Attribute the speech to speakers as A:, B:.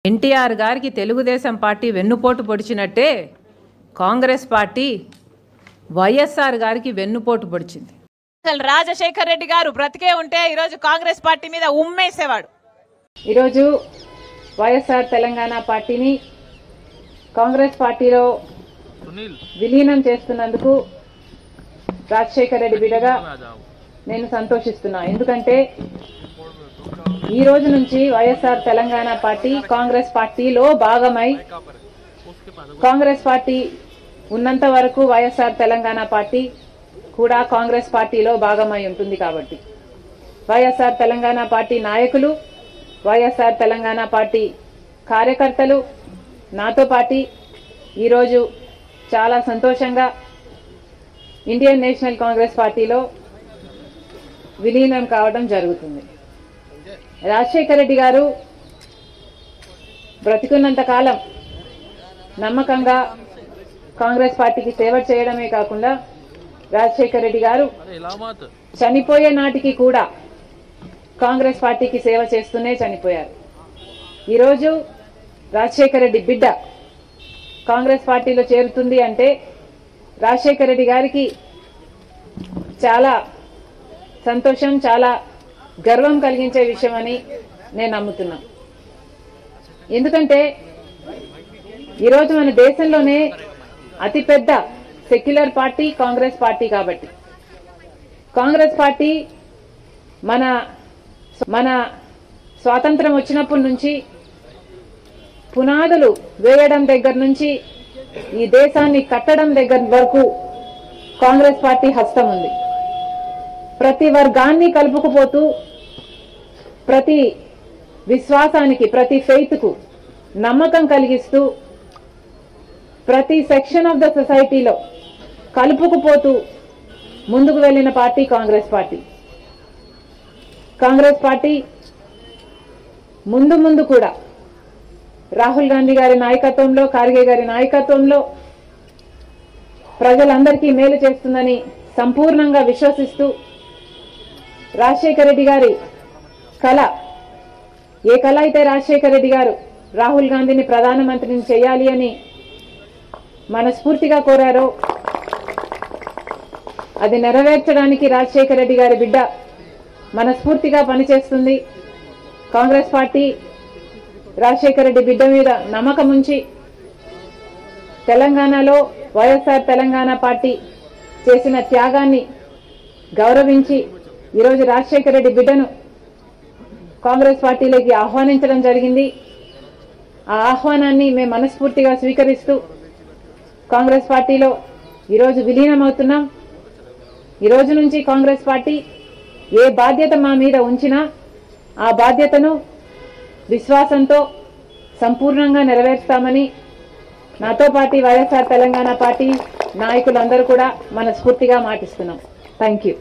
A: ఎన్టీఆర్ గారికి తెలుగుదేశం పార్టీ వెన్నుపోటు పొడిచినట్టే కాంగ్రెస్ పార్టీ వైఎస్ఆర్ గారికి వెన్నుపోటు పొడిచింది.
B: రాజశేఖర్ రెడ్డి గారు బ్రతికే ఉంటే ఈరోజు కాంగ్రెస్ పార్టీ మీద ఉమ్మేసేవాడు.
C: ఈరోజు వైఎస్ఆర్ తెలంగాణ పార్టీని కాంగ్రెస్ పార్టీలో విలీనం చేస్తున్నందుకు రాజశేఖర్ రెడ్డి బిడ్డగా నేను సంతోషిస్తున్నా. ఎందుకంటే ఈ రోజు నుంచి వైఎస్ఆర్ తెలంగాణ పార్టీ కాంగ్రెస్ పార్టీలో భాగమై, కాంగ్రెస్ పార్టీ ఉన్నంత వరకు వైఎస్ఆర్ తెలంగాణ పార్టీ కూడా కాంగ్రెస్ పార్టీలో భాగమై ఉంటుంది. కాబట్టి వైఎస్ఆర్ తెలంగాణ పార్టీ నాయకులు, వైఎస్ఆర్ తెలంగాణ పార్టీ కార్యకర్తలు నాతో పాటు ఈరోజు చాలా సంతోషంగా ఇండియన్ నేషనల్ కాంగ్రెస్ పార్టీలో విలీనం కావడం జరుగుతుంది. రాజశేఖర్ రెడ్డి గారు బ్రతికున్నంత కాలం నమ్మకంగా కాంగ్రెస్ పార్టీకి సేవ చేయడమే కాకుండా రాజశేఖర్ రెడ్డి గారు చనిపోయే నాటికి కూడా కాంగ్రెస్ పార్టీకి సేవ చేస్తూనే చనిపోయారు. ఈరోజు రాజశేఖర్ రెడ్డి బిడ్డ కాంగ్రెస్ పార్టీలో చేరుతుంది అంటే రాజశేఖర్ రెడ్డి గారికి చాలా సంతోషం, చాలా గర్వం కలిగించే విషయం అని నేను నమ్ముతున్నా. ఎందుకంటే ఈరోజు మన దేశంలోనే అతిపెద్ద సెక్యులర్ పార్టీ కాంగ్రెస్ పార్టీ. కాబట్టి కాంగ్రెస్ పార్టీ మన స్వాతంత్రం వచ్చినప్పటి నుంచి పునాదులు వేయడం దగ్గర నుంచి ఈ దేశాన్ని కట్టడం దగ్గర వరకు కాంగ్రెస్ పార్టీ హస్తం ఉంది. ప్రతి వర్గాన్ని కలుపుకుపోతూ, ప్రతి విశ్వాసానికి, ప్రతి ఫెయిత్కు నమ్మకం కలిగిస్తూ, ప్రతి సెక్షన్ ఆఫ్ ద సొసైటీలో కలుపుకుపోతూ ముందుకు వెళ్లిన party Congress party. Congress party ముందు కూడా రాహుల్ గాంధీ గారి నాయకత్వంలో, ఖార్గే గారి నాయకత్వంలో ప్రజలందరికీ మేలు చేస్తుందని సంపూర్ణంగా విశ్వసిస్తూ, రాజశేఖర్ రెడ్డి గారి కళ, ఏ కళ అయితే రాజశేఖర్ రెడ్డి గారు రాహుల్ గాంధీని ప్రధానమంత్రిని చేయాలి అని మనస్ఫూర్తిగా కోరారో అది నెరవేర్చడానికి రాజశేఖర్ రెడ్డి గారి బిడ్డ మనస్ఫూర్తిగా పనిచేస్తుంది. కాంగ్రెస్ పార్టీ రాజశేఖర్ రెడ్డి బిడ్డ మీద నమ్మకం ఉంచి తెలంగాణలో వైఎస్ఆర్ తెలంగాణ పార్టీ చేసిన త్యాగాన్ని గౌరవించి ఈరోజు రాజశేఖర్ రెడ్డి బిడ్డను కాంగ్రెస్ పార్టీలోకి ఆహ్వానించడం జరిగింది. ఆ ఆహ్వానాన్ని మేము మనస్ఫూర్తిగా స్వీకరిస్తూ కాంగ్రెస్ పార్టీలో ఈరోజు విలీనమవుతున్నాం. ఈరోజు నుంచి కాంగ్రెస్ పార్టీ ఏ బాధ్యత మా మీద ఉంచినా ఆ బాధ్యతను విశ్వాసంతో సంపూర్ణంగా నెరవేర్స్తామని నాతో పాటు వైఎస్ఆర్ తెలంగాణ పార్టీ నాయకులందరూ కూడా మనస్ఫూర్తిగా మాటిస్తున్నాం. Thank you.